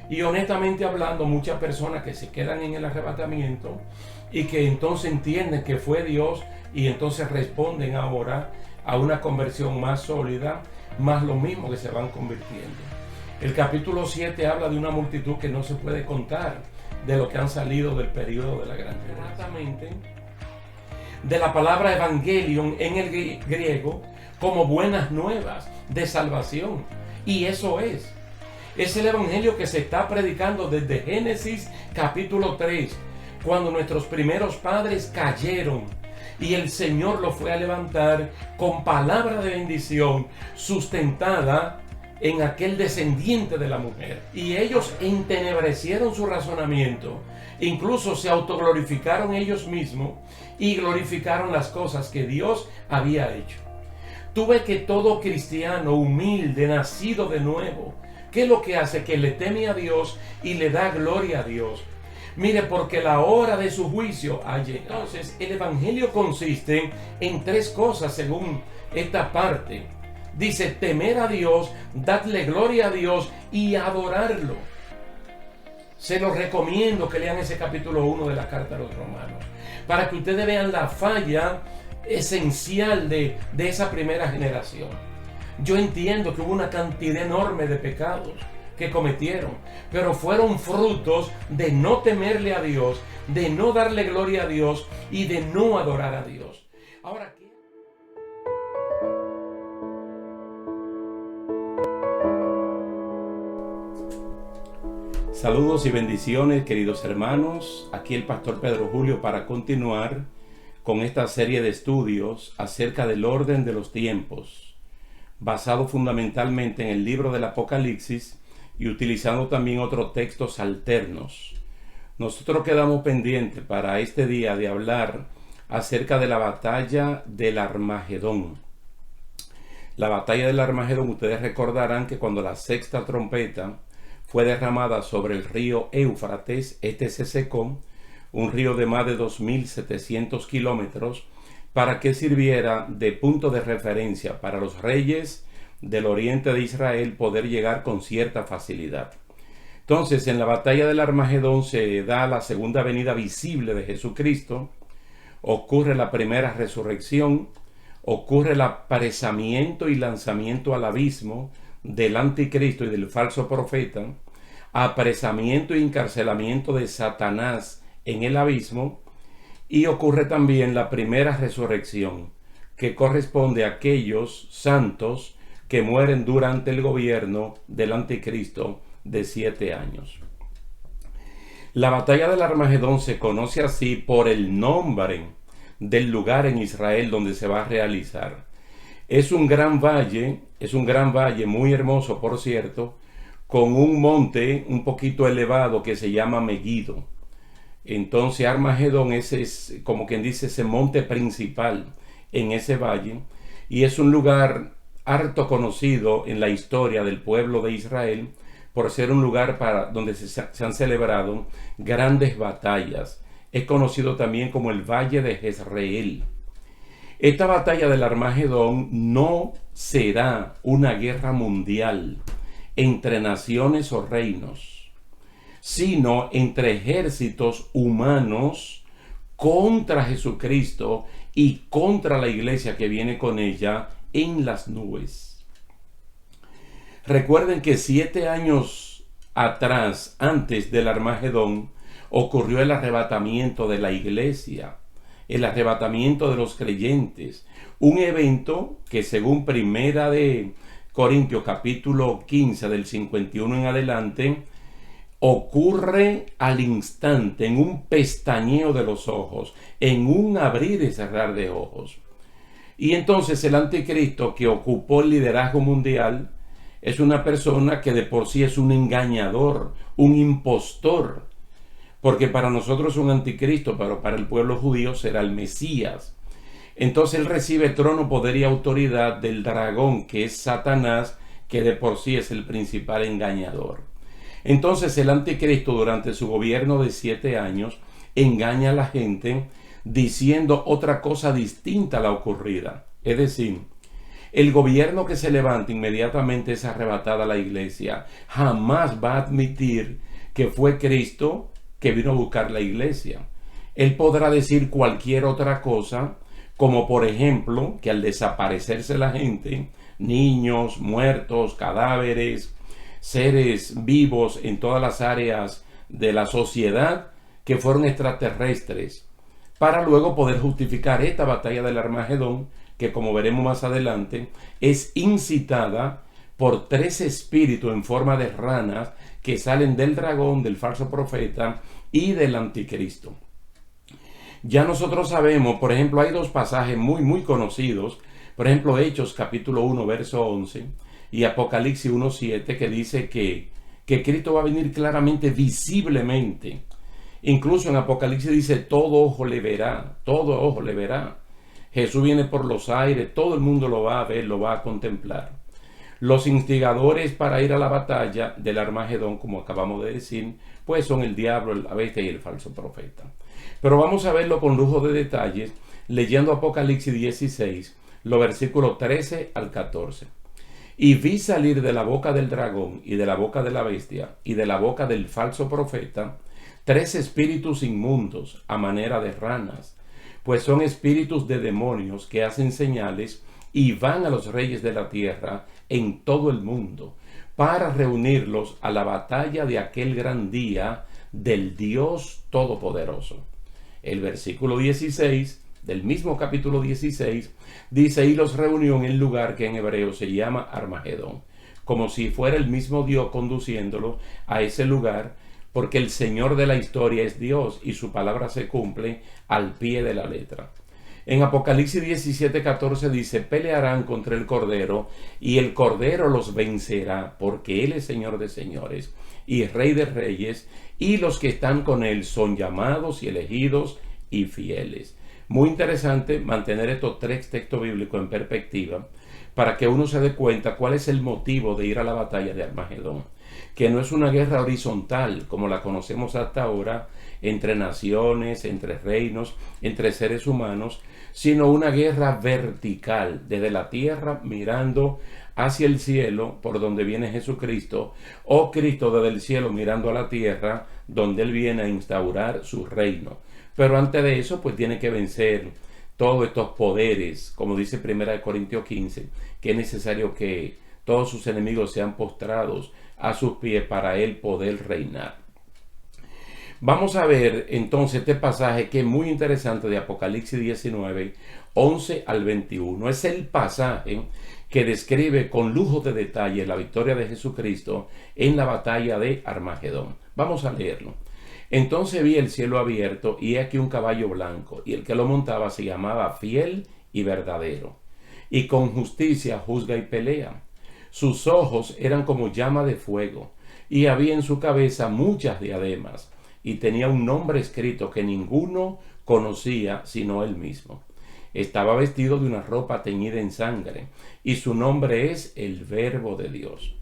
Y honestamente hablando, muchas personas que se quedan en el arrebatamiento y que entonces entienden que fue Dios y entonces responden ahora a una conversión más sólida, más lo mismo que se van convirtiendo. El capítulo 7 habla de una multitud que no se puede contar de lo que han salido del periodo de la Gran Tribulación. De la palabra evangelion en el griego como buenas nuevas de salvación. Y eso es el evangelio que se está predicando desde Génesis capítulo 3, cuando nuestros primeros padres cayeron y el Señor los fue a levantar con palabra de bendición sustentada en aquel descendiente de la mujer. Y ellos entenebrecieron su razonamiento, incluso se autoglorificaron ellos mismos y glorificaron las cosas que Dios había hecho. Tú ves que todo cristiano humilde, nacido de nuevo, ¿qué es lo que hace? Que le teme a Dios y le da gloria a Dios. Mire, porque la hora de su juicio ha llegado. Entonces, el evangelio consiste en tres cosas según esta parte. Dice, temer a Dios, darle gloria a Dios y adorarlo. Se los recomiendo que lean ese capítulo 1 de la carta a los Romanos, para que ustedes vean la falla esencial de esa primera generación. Yo entiendo que hubo una cantidad enorme de pecados que cometieron, pero fueron frutos de no temerle a Dios, de no darle gloria a Dios y de no adorar a Dios. Ahora, saludos y bendiciones, queridos hermanos. Aquí el pastor Pedro Julio para continuar con esta serie de estudios acerca del orden de los tiempos, basado fundamentalmente en el libro del Apocalipsis y utilizando también otros textos alternos. Nosotros quedamos pendientes para este día de hablar acerca de la batalla del Armagedón. La batalla del Armagedón, ustedes recordarán que cuando la sexta trompeta fue derramada sobre el río Éufrates, este se secó, un río de más de 2.700 kilómetros, para que sirviera de punto de referencia para los reyes del oriente de Israel poder llegar con cierta facilidad. Entonces, en la batalla del Armagedón se da la segunda venida visible de Jesucristo, ocurre la primera resurrección, ocurre el apresamiento y lanzamiento al abismo del anticristo y del falso profeta, apresamiento y encarcelamiento de Satanás en el abismo, y ocurre también la primera resurrección, que corresponde a aquellos santos que mueren durante el gobierno del anticristo de 7 años. La batalla del Armagedón se conoce así por el nombre del lugar en Israel donde se va a realizar. Es un gran valle muy hermoso, por cierto, con un monte un poquito elevado que se llama Megiddo. Entonces Armagedón es como quien dice ese monte principal en ese valle, y es un lugar harto conocido en la historia del pueblo de Israel por ser un lugar donde se han celebrado grandes batallas. Es conocido también como el Valle de Jezreel. Esta batalla del Armagedón no será una guerra mundial entre naciones o reinos, sino entre ejércitos humanos contra Jesucristo y contra la iglesia que viene con ella en las nubes. Recuerden que 7 años atrás, antes del Armagedón, ocurrió el arrebatamiento de la iglesia, el arrebatamiento de los creyentes, un evento que según Primera de Corintios capítulo 15 del 51 en adelante, ocurre al instante, en un pestañeo de los ojos, en un abrir y cerrar de ojos. Y entonces el anticristo, que ocupó el liderazgo mundial, es una persona que de por sí es un engañador, un impostor, porque para nosotros es un anticristo, pero para el pueblo judío será el Mesías. Entonces él recibe trono, poder y autoridad del dragón, que es Satanás, que de por sí es el principal engañador. Entonces el anticristo, durante su gobierno de 7 años, engaña a la gente diciendo otra cosa distinta a la ocurrida. Es decir, El gobierno que se levanta inmediatamente es arrebatada la iglesia. Jamás va a admitir que fue Cristo que vino a buscar la iglesia. Él podrá decir cualquier otra cosa, como por ejemplo que al desaparecerse la gente, niños, muertos, cadáveres, seres vivos en todas las áreas de la sociedad, que fueron extraterrestres, para luego poder justificar esta batalla del Armagedón, que como veremos más adelante, es incitada por 3 espíritus en forma de ranas que salen del dragón, del falso profeta y del anticristo. Ya nosotros sabemos, por ejemplo, hay 2 pasajes muy conocidos, por ejemplo, Hechos capítulo 1, verso 11, y Apocalipsis 1:7, que dice que Cristo va a venir claramente, visiblemente. Incluso en Apocalipsis dice, todo ojo le verá, todo ojo le verá. Jesús viene por los aires, todo el mundo lo va a ver, lo va a contemplar. Los instigadores para ir a la batalla del Armagedón, como acabamos de decir, pues son el diablo, la bestia y el falso profeta. Pero vamos a verlo con lujo de detalles, leyendo Apocalipsis 16, los versículos 13 al 14. Y vi salir de la boca del dragón y de la boca de la bestia y de la boca del falso profeta 3 espíritus inmundos a manera de ranas, pues son espíritus de demonios que hacen señales y van a los reyes de la tierra en todo el mundo para reunirlos a la batalla de aquel gran día del Dios Todopoderoso. El versículo 16 del mismo capítulo 16 dice, y los reunió en el lugar que en hebreo se llama Armagedón, como si fuera el mismo Dios conduciéndolo a ese lugar, porque el Señor de la historia es Dios y su palabra se cumple al pie de la letra. En Apocalipsis 17:14 dice, pelearán contra el Cordero y el Cordero los vencerá, porque Él es Señor de señores y Rey de reyes, y los que están con Él son llamados y elegidos y fieles. Muy interesante mantener estos 3 textos bíblicos en perspectiva para que uno se dé cuenta cuál es el motivo de ir a la batalla de Armagedón, que no es una guerra horizontal como la conocemos hasta ahora, entre naciones, entre reinos, entre seres humanos, sino una guerra vertical, desde la tierra mirando hacia el cielo, por donde viene Jesucristo, o Cristo desde el cielo mirando a la tierra, donde Él viene a instaurar su reino. Pero antes de eso, pues tiene que vencer todos estos poderes, como dice 1 Corintios 15, que es necesario que todos sus enemigos sean postrados a sus pies para Él poder reinar. Vamos a ver entonces este pasaje que es muy interesante de Apocalipsis 19, 11 al 21. Es el pasaje que describe con lujo de detalle la victoria de Jesucristo en la batalla de Armagedón. Vamos a leerlo. Entonces vi el cielo abierto y he aquí un caballo blanco, y el que lo montaba se llamaba Fiel y Verdadero, y con justicia juzga y pelea. Sus ojos eran como llama de fuego, y había en su cabeza muchas diademas, y tenía un nombre escrito que ninguno conocía sino él mismo. Estaba vestido de una ropa teñida en sangre, y su nombre es el Verbo de Dios.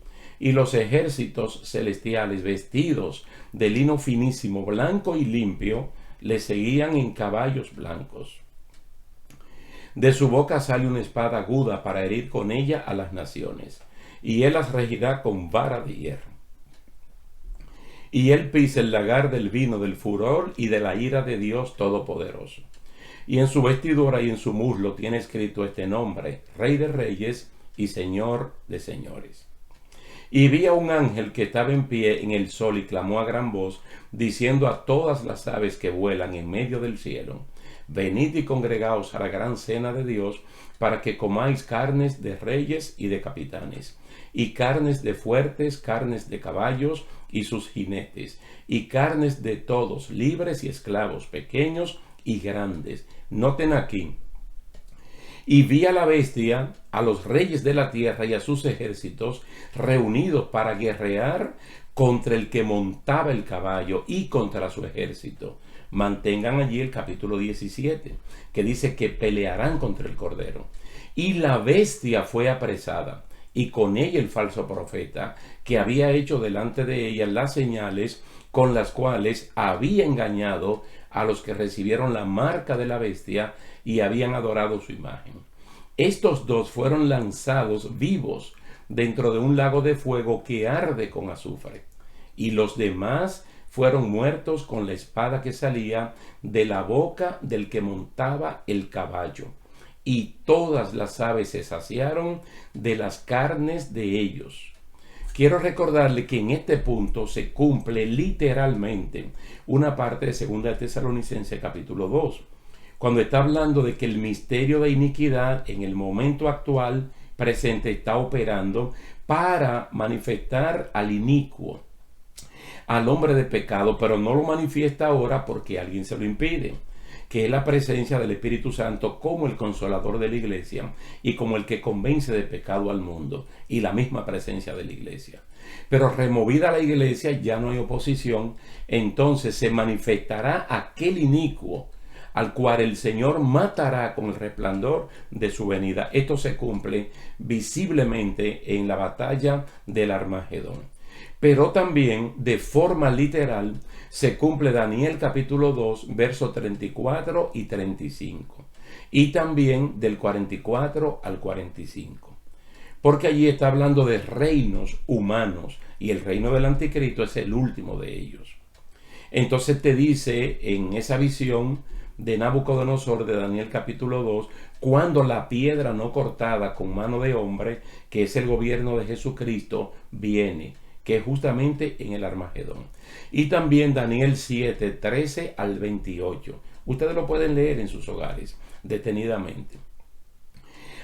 Y los ejércitos celestiales, vestidos de lino finísimo, blanco y limpio, le seguían en caballos blancos. De su boca sale una espada aguda para herir con ella a las naciones, y él las regirá con vara de hierro. Y él pisa el lagar del vino del furor y de la ira de Dios Todopoderoso. Y en su vestidura y en su muslo tiene escrito este nombre, Rey de reyes y Señor de señores. Y vi a un ángel que estaba en pie en el sol y clamó a gran voz, diciendo a todas las aves que vuelan en medio del cielo, venid y congregaos a la gran cena de Dios, para que comáis carnes de reyes y de capitanes, y carnes de fuertes, carnes de caballos y sus jinetes, y carnes de todos, libres y esclavos, pequeños y grandes. Noten aquí. Y vi a la bestia, a los reyes de la tierra y a sus ejércitos reunidos para guerrear contra el que montaba el caballo y contra su ejército. Mantengan allí el capítulo 17, que dice que pelearán contra el Cordero. Y la bestia fue apresada, y con ella el falso profeta, que había hecho delante de ella las señales con las cuales había engañado a los que recibieron la marca de la bestia y habían adorado su imagen. Estos dos fueron lanzados vivos dentro de un lago de fuego que arde con azufre, y los demás fueron muertos con la espada que salía de la boca del que montaba el caballo, y todas las aves se saciaron de las carnes de ellos. Quiero recordarle que en este punto se cumple literalmente una parte de 2 Tesalonicenses capítulo 2, cuando está hablando de que el misterio de iniquidad en el momento actual presente está operando para manifestar al inicuo, al hombre de pecado, pero no lo manifiesta ahora porque alguien se lo impide, que es la presencia del Espíritu Santo como el consolador de la iglesia y como el que convence de pecado al mundo, y la misma presencia de la iglesia. Pero removida la iglesia ya no hay oposición, entonces se manifestará aquel inicuo al cual el Señor matará con el resplandor de su venida. Esto se cumple visiblemente en la batalla del Armagedón. Pero también de forma literal se cumple Daniel capítulo 2, versos 34 y 35. Y también del 44 al 45. Porque allí está hablando de reinos humanos y el reino del anticristo es el último de ellos. Entonces te dice en esa visión de Nabucodonosor de Daniel capítulo 2, cuando la piedra no cortada con mano de hombre, que es el gobierno de Jesucristo, viene, que es justamente en el Armagedón. Y también Daniel 7, 13 al 28. Ustedes lo pueden leer en sus hogares detenidamente.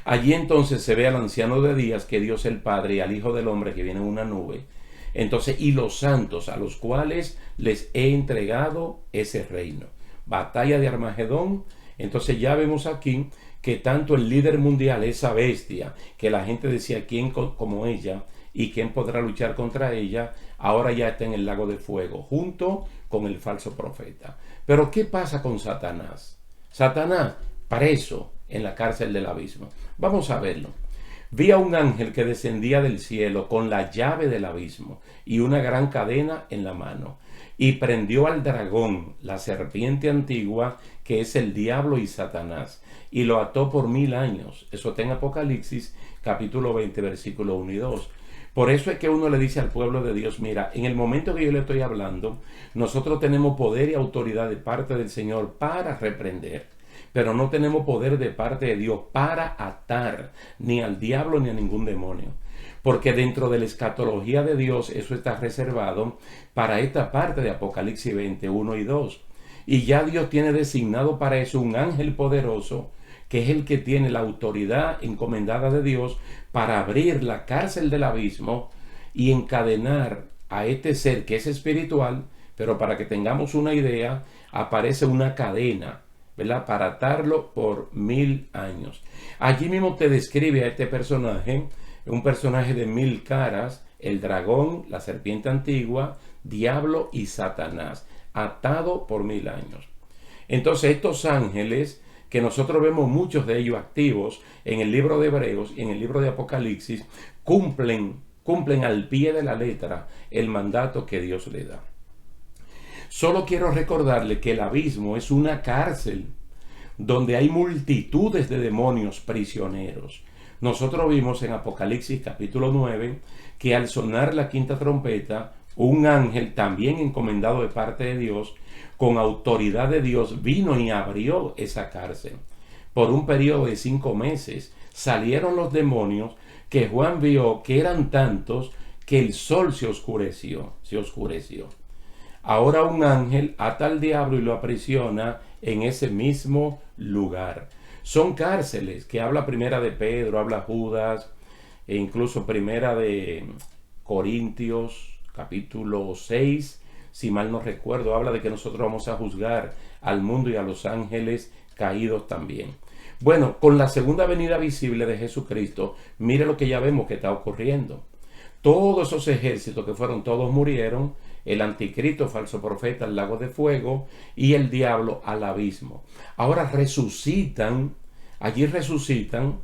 Allí entonces se ve al anciano de días, que Dios el Padre, y al Hijo del Hombre que viene en una nube. Entonces, y los santos a los cuales les he entregado ese reino. Batalla de Armagedón. Entonces ya vemos aquí que tanto el líder mundial, esa bestia, que la gente decía quién como ella y quién podrá luchar contra ella, ahora ya está en el lago de fuego, junto con el falso profeta. Pero ¿qué pasa con Satanás? Satanás preso en la cárcel del abismo. Vamos a verlo. Vi a un ángel que descendía del cielo con la llave del abismo y una gran cadena en la mano, y prendió al dragón, la serpiente antigua, que es el diablo y Satanás, y lo ató por 1000 años. Eso está en Apocalipsis capítulo 20, versículo 1 y 2. Por eso es que uno le dice al pueblo de Dios, mira, en el momento que yo le estoy hablando, nosotros tenemos poder y autoridad de parte del Señor para reprender, pero no tenemos poder de parte de Dios para atar ni al diablo ni a ningún demonio. Porque dentro de la escatología de Dios eso está reservado para esta parte de Apocalipsis 21 y 2. Y ya Dios tiene designado para eso un ángel poderoso, que es el que tiene la autoridad encomendada de Dios para abrir la cárcel del abismo y encadenar a este ser que es espiritual, pero para que tengamos una idea, aparece una cadena, ¿verdad?, para atarlo por 1000 años. Allí mismo te describe a este personaje, un personaje de 1000 caras, el dragón, la serpiente antigua, diablo y Satanás, atado por 1000 años. Entonces estos ángeles, que nosotros vemos muchos de ellos activos en el libro de Hebreos y en el libro de Apocalipsis, cumplen al pie de la letra el mandato que Dios le da. Solo quiero recordarle que el abismo es una cárcel donde hay multitudes de demonios prisioneros. Nosotros vimos en Apocalipsis capítulo 9 que al sonar la quinta trompeta, un ángel también encomendado de parte de Dios, con autoridad de Dios, vino y abrió esa cárcel. Por un periodo de 5 meses salieron los demonios, que Juan vio que eran tantos que el sol se oscureció. Ahora un ángel ata al diablo y lo aprisiona en ese mismo lugar. Son cárceles que habla primera de Pedro, habla Judas, e incluso primera de Corintios, capítulo 6, si mal no recuerdo, habla de que nosotros vamos a juzgar al mundo y a los ángeles caídos también. Bueno, con la segunda venida visible de Jesucristo, mire lo que ya vemos que está ocurriendo. Todos esos ejércitos que fueron, todos murieron, el anticristo, falso profeta, al lago de fuego, y el diablo al abismo. Ahora allí resucitan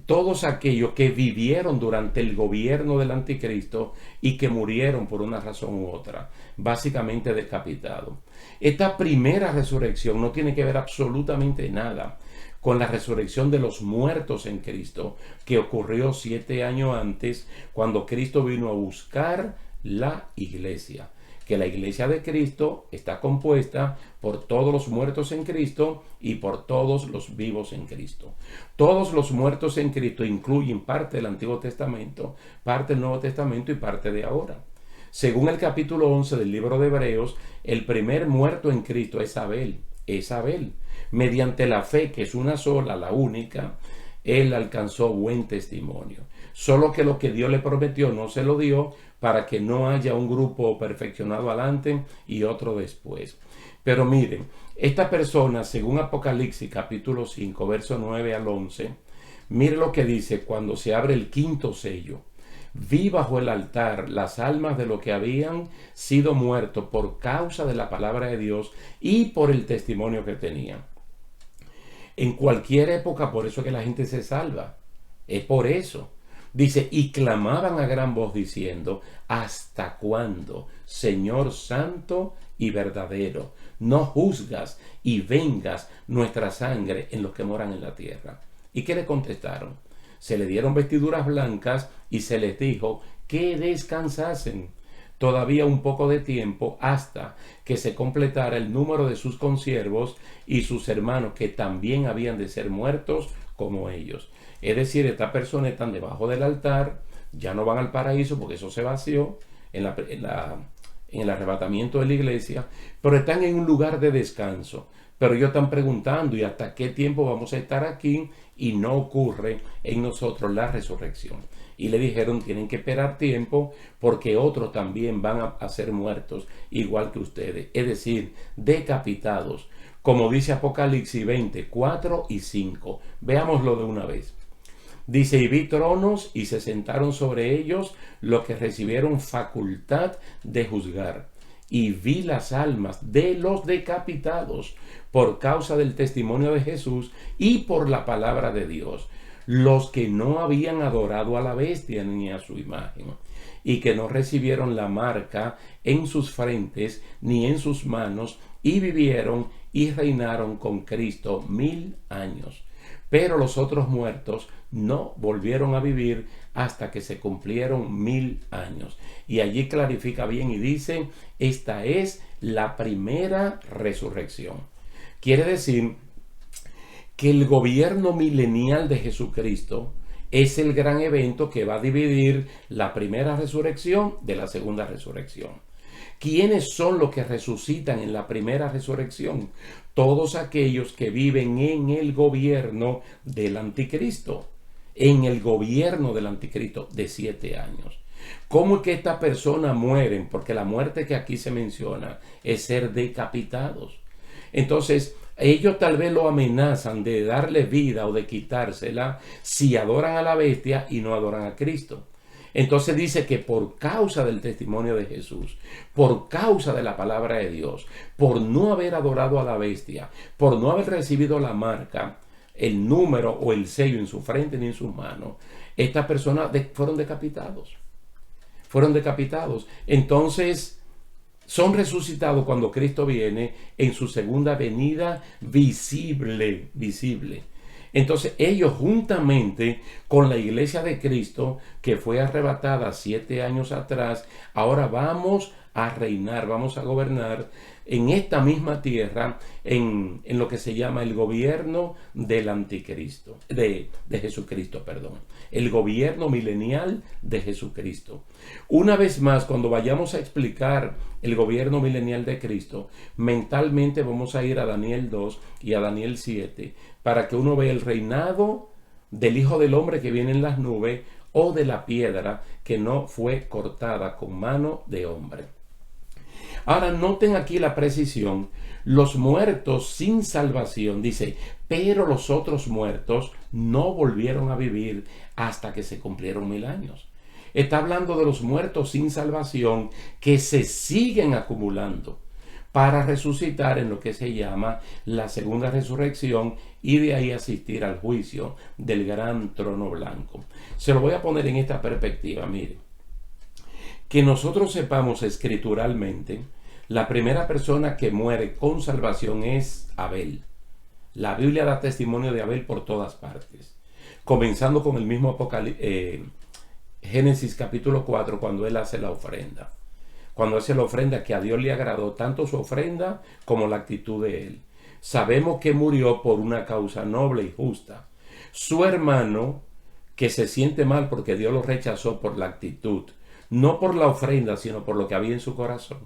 todos aquellos que vivieron durante el gobierno del anticristo y que murieron por una razón u otra, básicamente decapitados. Esta primera resurrección no tiene que ver absolutamente nada con la resurrección de los muertos en Cristo, que ocurrió 7 años antes, cuando Cristo vino a buscar la iglesia. Que la iglesia de Cristo está compuesta por todos los muertos en Cristo y por todos los vivos en Cristo. Todos los muertos en Cristo incluyen parte del Antiguo Testamento, parte del Nuevo Testamento y parte de ahora. Según el capítulo 11 del libro de Hebreos, el primer muerto en Cristo es Abel. Es Abel. Mediante la fe, que es una sola, la única, él alcanzó buen testimonio. Solo que lo que Dios le prometió no se lo dio, para que no haya un grupo perfeccionado adelante y otro después. Pero miren, esta persona, según Apocalipsis capítulo 5, verso 9 al 11, mire lo que dice cuando se abre el quinto sello. Vi bajo el altar las almas de los que habían sido muertos por causa de la palabra de Dios y por el testimonio que tenían. En cualquier época, por eso es que la gente se salva. Es por eso. Dice, y clamaban a gran voz diciendo, ¿hasta cuándo, Señor santo y verdadero, no juzgas y vengas nuestra sangre en los que moran en la tierra? ¿Y qué le contestaron? Se le dieron vestiduras blancas y se les dijo que descansasen todavía un poco de tiempo hasta que se completara el número de sus consiervos y sus hermanos, que también habían de ser muertos como ellos. Es decir, estas personas están debajo del altar, ya no van al paraíso porque eso se vació en el arrebatamiento de la iglesia, pero están en un lugar de descanso. Pero ellos están preguntando, ¿y hasta qué tiempo vamos a estar aquí? Y no ocurre en nosotros la resurrección. Y le dijeron, tienen que esperar tiempo porque otros también van a ser muertos, igual que ustedes. Es decir, decapitados, como dice Apocalipsis 20, 4 y 5. Veámoslo de una vez. Dice, y vi tronos y se sentaron sobre ellos los que recibieron facultad de juzgar. Y vi las almas de los decapitados por causa del testimonio de Jesús y por la palabra de Dios, los que no habían adorado a la bestia ni a su imagen, y que no recibieron la marca en sus frentes ni en sus manos, y vivieron y reinaron con Cristo 1000 años. Pero los otros muertos no volvieron a vivir hasta que se cumplieron 1000 años. Y allí clarifica bien y dice, esta es la primera resurrección. Quiere decir que el gobierno milenial de Jesucristo es el gran evento que va a dividir la primera resurrección de la segunda resurrección. ¿Quiénes son los que resucitan en la primera resurrección? Todos aquellos que viven en el gobierno del anticristo. En el gobierno del anticristo de 7 años. ¿Cómo es que estas personas mueren? Porque la muerte que aquí se menciona es ser decapitados. Entonces, ellos tal vez lo amenazan de darle vida o de quitársela si adoran a la bestia y no adoran a Cristo. Entonces dice que por causa del testimonio de Jesús, por causa de la palabra de Dios, por no haber adorado a la bestia, por no haber recibido la marca, el número o el sello en su frente ni en sus manos, estas personas fueron decapitados. Fueron decapitados. Entonces son resucitados cuando Cristo viene en su segunda venida visible. Entonces ellos, juntamente con la iglesia de Cristo, que fue arrebatada 7 años atrás, ahora vamos a reinar, vamos a gobernar en esta misma tierra, en lo que se llama el gobierno del anticristo, de Jesucristo, perdón. El gobierno milenial de Jesucristo. Una vez más, cuando vayamos a explicar el gobierno milenial de Cristo, mentalmente vamos a ir a Daniel 2 y a Daniel 7, para que uno vea el reinado del Hijo del Hombre que viene en las nubes, o de la piedra que no fue cortada con mano de hombre. Ahora noten aquí la precisión. Los muertos sin salvación, dice, pero los otros muertos no volvieron a vivir hasta que se cumplieron 1000 años. Está hablando de los muertos sin salvación que se siguen acumulando para resucitar en lo que se llama la segunda resurrección y de ahí asistir al juicio del gran trono blanco. Se lo voy a poner en esta perspectiva, miren. Que nosotros sepamos escrituralmente, la primera persona que muere con salvación es Abel. La Biblia da testimonio de Abel por todas partes. Comenzando con el mismo Génesis capítulo 4, cuando él hace la ofrenda. Cuando hace la ofrenda, que a Dios le agradó tanto su ofrenda como la actitud de él. Sabemos que murió por una causa noble y justa. Su hermano, que se siente mal porque Dios lo rechazó por la actitud, no por la ofrenda, sino por lo que había en su corazón.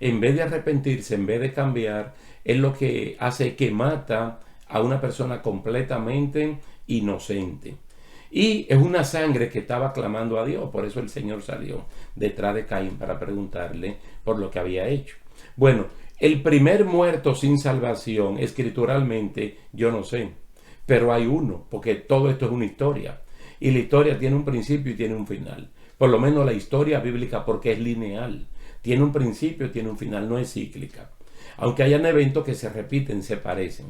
En vez de arrepentirse, en vez de cambiar, es lo que hace que mata a una persona completamente inocente. Y es una sangre que estaba clamando a Dios. Por eso el Señor salió detrás de Caín para preguntarle por lo que había hecho. Bueno, el primer muerto sin salvación, escrituralmente, yo no sé. Pero hay uno, porque todo esto es una historia. Y la historia tiene un principio y tiene un final. Por lo menos la historia bíblica, porque es lineal. Tiene un principio, tiene un final, no es cíclica. Aunque hayan eventos que se repiten, se parecen.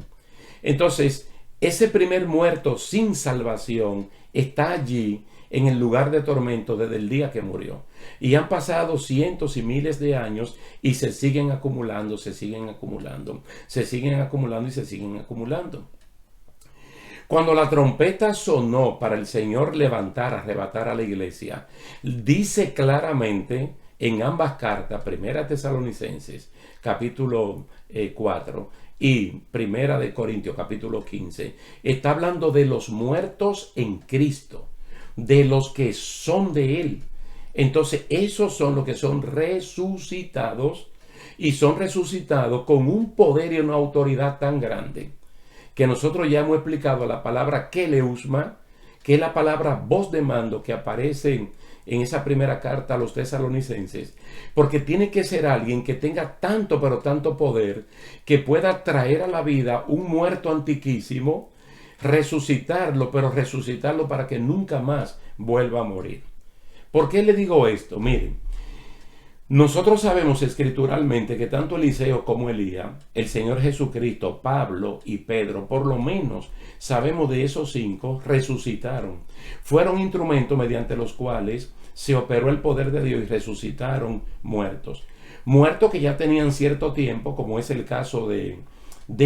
Entonces, ese primer muerto sin salvación está allí en el lugar de tormento desde el día que murió. Y han pasado cientos y miles de años y se siguen acumulando, se siguen acumulando, se siguen acumulando y se siguen acumulando. Cuando la trompeta sonó para el Señor levantar, arrebatar a la iglesia, dice claramente en ambas cartas, Primera Tesalonicenses, capítulo 4, y Primera de Corintios, capítulo 15, está hablando de los muertos en Cristo, de los que son de Él. Entonces, esos son los que son resucitados, y son resucitados con un poder y una autoridad tan grande, que nosotros ya hemos explicado la palabra keleusma, que es la palabra voz de mando que aparece en esa primera carta a los tesalonicenses, porque tiene que ser alguien que tenga tanto, pero tanto poder, que pueda traer a la vida un muerto antiquísimo, resucitarlo, pero resucitarlo para que nunca más vuelva a morir. ¿Por qué le digo esto? Miren, nosotros sabemos escrituralmente que tanto Eliseo como Elías, el Señor Jesucristo, Pablo y Pedro, por lo menos sabemos de esos 5, resucitaron. Fueron instrumentos mediante los cuales se operó el poder de Dios y resucitaron muertos. Muertos que ya tenían cierto tiempo, como es el caso de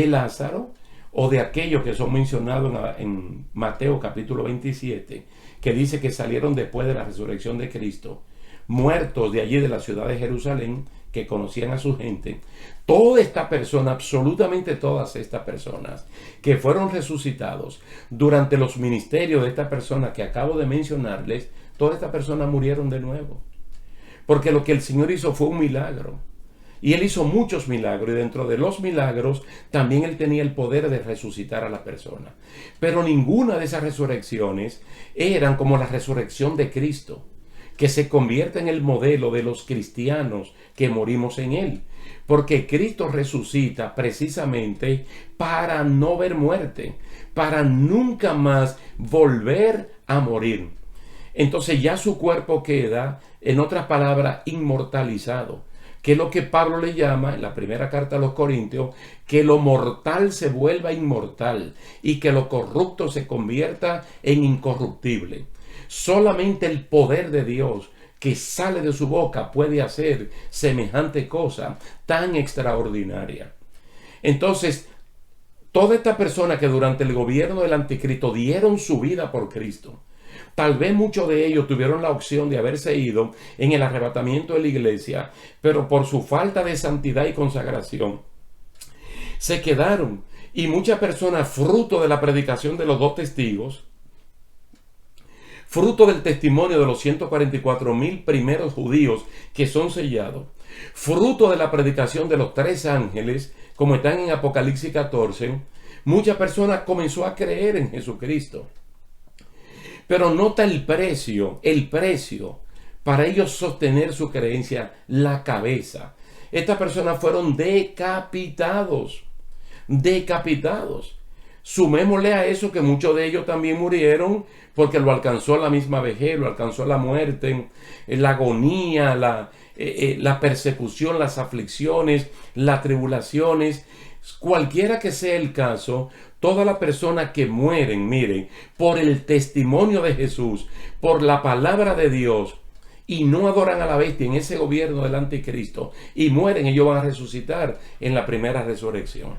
Lázaro, o de aquellos que son mencionados en Mateo capítulo 27, que dice que salieron después de la resurrección de Cristo. Muertos de allí de la ciudad de Jerusalén, que conocían a su gente. Toda esta persona, absolutamente todas estas personas que fueron resucitados durante los ministerios de esta persona que acabo de mencionarles, todas estas personas murieron de nuevo. Porque lo que el Señor hizo fue un milagro. Y Él hizo muchos milagros, y dentro de los milagros también Él tenía el poder de resucitar a la persona. Pero ninguna de esas resurrecciones eran como la resurrección de Cristo, que se convierte en el modelo de los cristianos que morimos en Él. Porque Cristo resucita precisamente para no ver muerte, para nunca más volver a morir. Entonces ya su cuerpo queda, en otras palabras, inmortalizado, que es lo que Pablo le llama en la primera carta a los Corintios, que lo mortal se vuelva inmortal y que lo corrupto se convierta en incorruptible. Solamente el poder de Dios que sale de su boca puede hacer semejante cosa tan extraordinaria. Entonces, toda esta persona que durante el gobierno del anticristo dieron su vida por Cristo, tal vez muchos de ellos tuvieron la opción de haberse ido en el arrebatamiento de la iglesia, pero por su falta de santidad y consagración, se quedaron. Y muchas personas, fruto de la predicación de los 2 testigos, fruto del testimonio de los 144,000 primeros judíos que son sellados, fruto de la predicación de los 3 ángeles, como están en Apocalipsis 14, muchas personas comenzó a creer en Jesucristo. Pero nota el precio para ellos sostener su creencia, la cabeza. Estas personas fueron decapitados. Sumémosle a eso que muchos de ellos también murieron porque lo alcanzó la misma vejez, lo alcanzó la muerte, la agonía, la persecución, las aflicciones, las tribulaciones. Cualquiera que sea el caso, todas las personas que mueren, miren, por el testimonio de Jesús, por la palabra de Dios, y no adoran a la bestia en ese gobierno del anticristo, y mueren, ellos van a resucitar en la primera resurrección.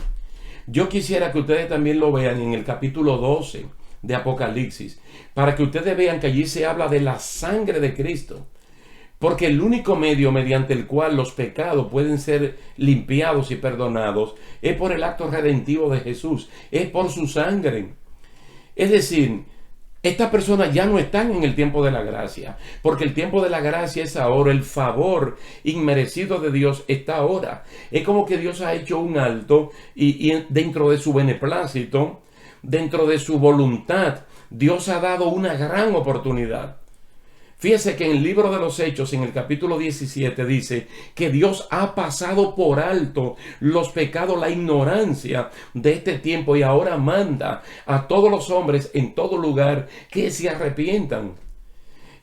Yo quisiera que ustedes también lo vean en el capítulo 12 de Apocalipsis, para que ustedes vean que allí se habla de la sangre de Cristo. Porque el único medio mediante el cual los pecados pueden ser limpiados y perdonados es por el acto redentivo de Jesús, es por su sangre. Es decir, estas personas ya no están en el tiempo de la gracia, porque el tiempo de la gracia es ahora, el favor inmerecido de Dios está ahora. Es como que Dios ha hecho un alto y dentro de su beneplácito, dentro de su voluntad, Dios ha dado una gran oportunidad. Fíjese que en el libro de los Hechos, en el capítulo 17, dice que Dios ha pasado por alto los pecados, la ignorancia de este tiempo, y ahora manda a todos los hombres en todo lugar que se arrepientan.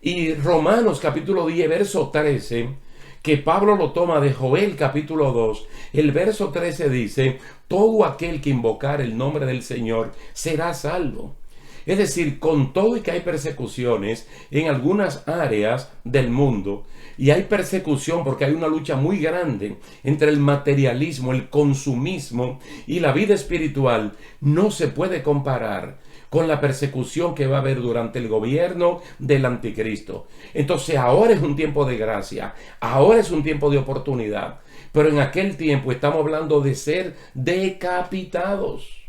Y Romanos capítulo 10, verso 13, que Pablo lo toma de Joel capítulo 2, el verso 13 dice: todo aquel que invocar el nombre del Señor será salvo. Es decir, con todo y que hay persecuciones en algunas áreas del mundo, y hay persecución porque hay una lucha muy grande entre el materialismo, el consumismo y la vida espiritual, no se puede comparar con la persecución que va a haber durante el gobierno del anticristo. Entonces ahora es un tiempo de gracia, ahora es un tiempo de oportunidad, pero en aquel tiempo estamos hablando de ser decapitados.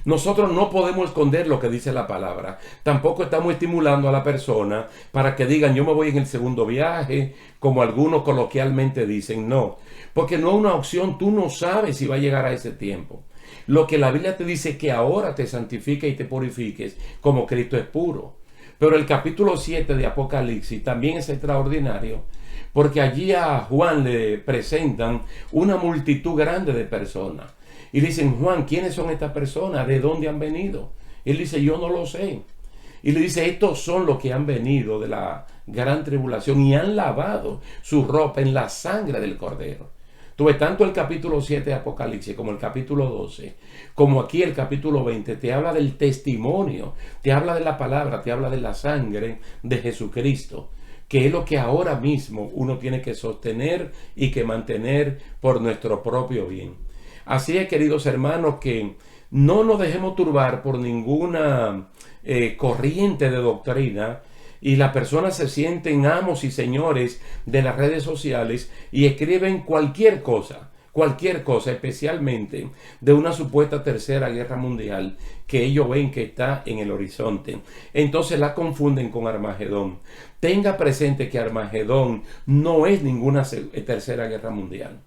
Nosotros no podemos esconder lo que dice la palabra. Tampoco estamos estimulando a la persona para que digan: yo me voy en el segundo viaje, como algunos coloquialmente dicen. No, porque no es una opción. Tú no sabes si va a llegar a ese tiempo. Lo que la Biblia te dice es que ahora te santifiques y te purifiques como Cristo es puro. Pero el capítulo 7 de Apocalipsis también es extraordinario, porque allí a Juan le presentan una multitud grande de personas. Y le dicen: Juan, ¿quiénes son estas personas? ¿De dónde han venido? Él dice: yo no lo sé. Y le dice: estos son los que han venido de la gran tribulación y han lavado su ropa en la sangre del Cordero. Tú ves, tanto el capítulo 7 de Apocalipsis como el capítulo 12, como aquí el capítulo 20, te habla del testimonio, te habla de la palabra, te habla de la sangre de Jesucristo, que es lo que ahora mismo uno tiene que sostener y que mantener por nuestro propio bien. Así es, queridos hermanos, que no nos dejemos turbar por ninguna corriente de doctrina, y las personas se sienten amos y señores de las redes sociales y escriben cualquier cosa, especialmente de una supuesta tercera guerra mundial que ellos ven que está en el horizonte. Entonces la confunden con Armagedón. Tenga presente que Armagedón no es ninguna tercera guerra mundial.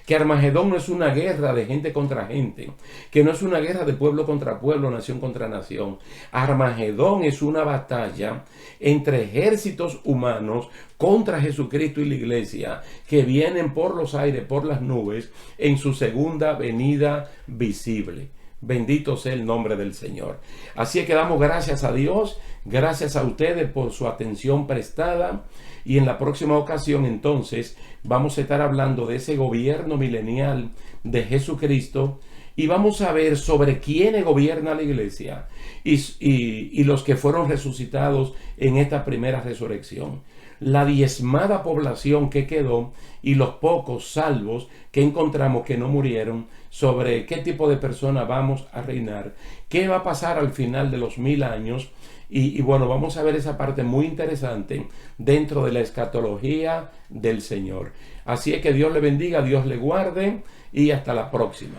Que Armagedón no es una guerra de gente contra gente, que no es una guerra de pueblo contra pueblo, nación contra nación. Armagedón es una batalla entre ejércitos humanos contra Jesucristo y la iglesia, que vienen por los aires, por las nubes, en su segunda venida visible. Bendito sea el nombre del Señor. Así es que damos gracias a Dios, gracias a ustedes por su atención prestada, y en la próxima ocasión entonces vamos a estar hablando de ese gobierno milenial de Jesucristo, y vamos a ver sobre quiénes gobierna la iglesia y los que fueron resucitados en esta primera resurrección. La diezmada población que quedó y los pocos salvos que encontramos que no murieron, sobre qué tipo de personas vamos a reinar, qué va a pasar al final de los 1000 años. Y bueno, vamos a ver esa parte muy interesante dentro de la escatología del Señor. Así es que Dios le bendiga, Dios le guarde, y hasta la próxima.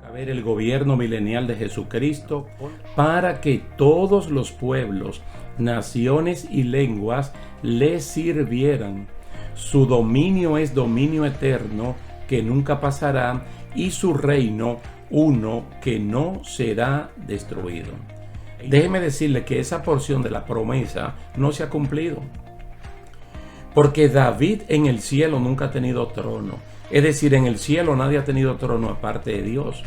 A ver, el gobierno milenial de Jesucristo, para que todos los pueblos, naciones y lenguas le sirvieran. Su dominio es dominio eterno que nunca pasará, y su reino uno que no será destruido. Déjeme decirle que esa porción de la promesa no se ha cumplido, porque David en el cielo nunca ha tenido trono. Es decir, en el cielo nadie ha tenido trono aparte de Dios,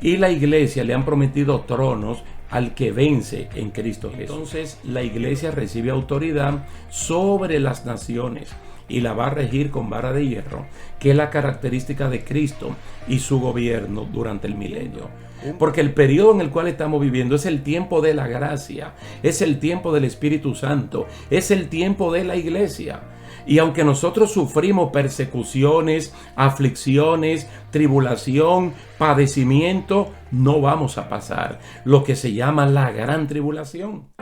y la iglesia le han prometido tronos al que vence en Cristo Jesús. Entonces la iglesia recibe autoridad sobre las naciones y la va a regir con vara de hierro, que es la característica de Cristo y su gobierno durante el milenio. Porque el periodo en el cual estamos viviendo es el tiempo de la gracia, es el tiempo del Espíritu Santo, es el tiempo de la iglesia. Y aunque nosotros sufrimos persecuciones, aflicciones, tribulación, padecimiento, no vamos a pasar lo que se llama la gran tribulación.